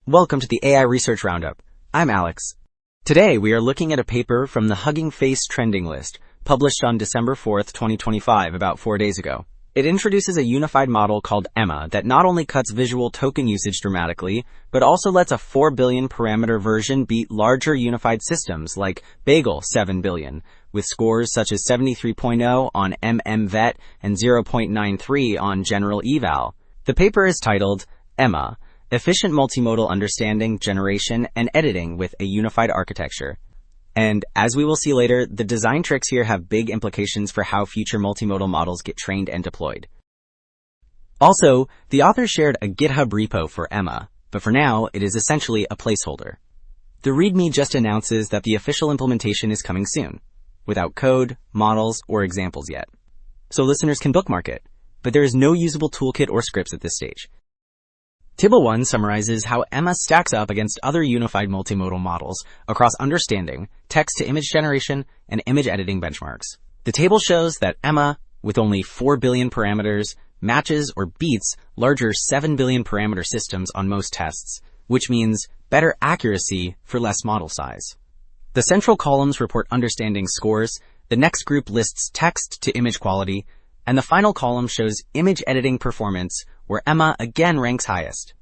Welcome to the AI Research Roundup. I'm Alex. Today we are looking at a paper from the Hugging Face trending list, published on December 4th, 2025, about 4 days ago. It introduces a unified model called Emma that not only cuts visual token usage dramatically, but also lets a 4 billion parameter version beat larger unified systems like Bagel 7 billion, with scores such as 73.0 on MMVet and 0.93 on General Eval. The paper is titled Emma: Efficient Multimodal Understanding, Generation, and Editing with a Unified Architecture. And as we will see later, the design tricks here have big implications for how future multimodal models get trained and deployed. Also, the author shared a GitHub repo for Emma, but for now, it is essentially a placeholder. The README just announces that the official implementation is coming soon, without code, models, or examples yet. So listeners can bookmark it, but there is no usable toolkit or scripts at this stage. Table 1 summarizes how Emma stacks up against other unified multimodal models across understanding, text-to-image generation, and image editing benchmarks. The table shows that Emma, with only 4 billion parameters, matches or beats larger 7 billion parameter systems on most tests, which means better accuracy for less model size. The central columns report understanding scores, the next group lists text-to-image quality, and the final column shows image editing performance, where Emma again ranks highest.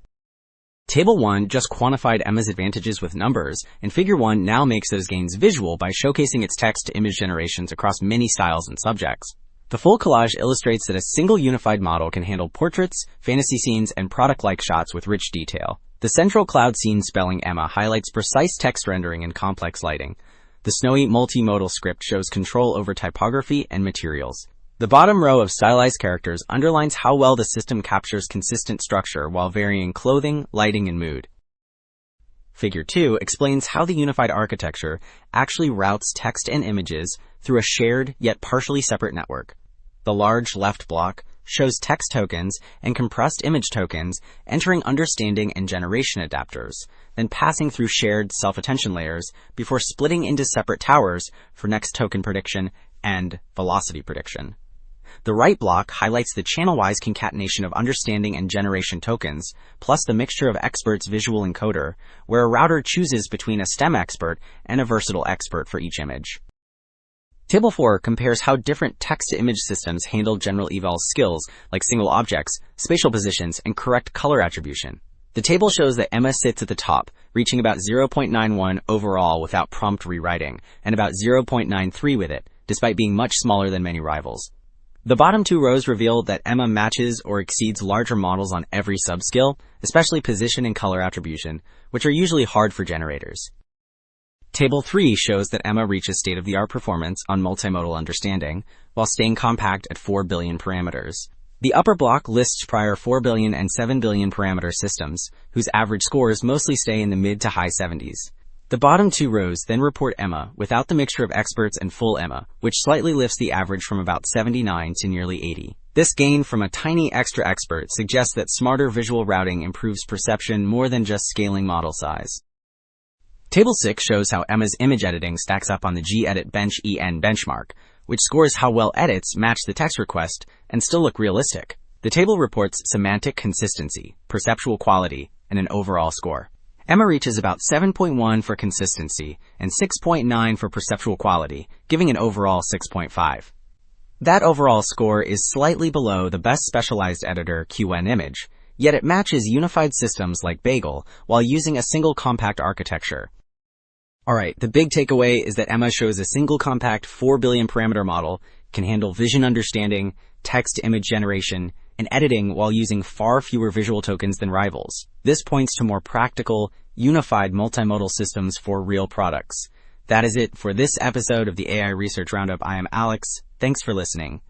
Table 1 just quantified Emma's advantages with numbers, and Figure 1 now makes those gains visual by showcasing its text-to-image generations across many styles and subjects. The full collage illustrates that a single unified model can handle portraits, fantasy scenes, and product-like shots with rich detail. The central cloud scene spelling Emma highlights precise text rendering and complex lighting. The snowy multimodal script shows control over typography and materials. The bottom row of stylized characters underlines how well the system captures consistent structure while varying clothing, lighting, and mood. Figure 2 explains how the unified architecture actually routes text and images through a shared yet partially separate network. The large left block shows text tokens and compressed image tokens entering understanding and generation adapters, then passing through shared self-attention layers before splitting into separate towers for next token prediction and velocity prediction. The right block highlights the channel-wise concatenation of understanding and generation tokens, plus the mixture of experts visual encoder, where a router chooses between a STEM expert and a versatile expert for each image. Table 4 compares how different text-to-image systems handle General Eval's skills like single objects, spatial positions, and correct color attribution. The table shows that Emma sits at the top, reaching about 0.91 overall without prompt rewriting, and about 0.93 with it, despite being much smaller than many rivals. The bottom two rows reveal that Emma matches or exceeds larger models on every subskill, especially position and color attribution, which are usually hard for generators. Table 3 shows that Emma reaches state-of-the-art performance on multimodal understanding, while staying compact at 4 billion parameters. The upper block lists prior 4 billion and 7 billion parameter systems, whose average scores mostly stay in the mid to high 70s. The bottom two rows then report Emma without the mixture of experts and full Emma, which slightly lifts the average from about 79 to nearly 80. This gain from a tiny extra expert suggests that smarter visual routing improves perception more than just scaling model size. Table 6 shows how Emma's image editing stacks up on the gedit bench-en benchmark, which scores how well edits match the text request and still look realistic. The table reports semantic consistency, perceptual quality, and an overall score. Emma reaches about 7.1 for consistency and 6.9 for perceptual quality, giving an overall 6.5. That overall score is slightly below the best specialized editor QN image, yet it matches unified systems like Bagel while using a single compact architecture. Alright, the big takeaway is that Emma shows a single compact 4 billion parameter model can handle vision understanding, text-to-image generation, and editing while using far fewer visual tokens than rivals. This points to more practical, unified multimodal systems for real products. That is it for this episode of the AI Research Roundup. I am Alex. Thanks for listening.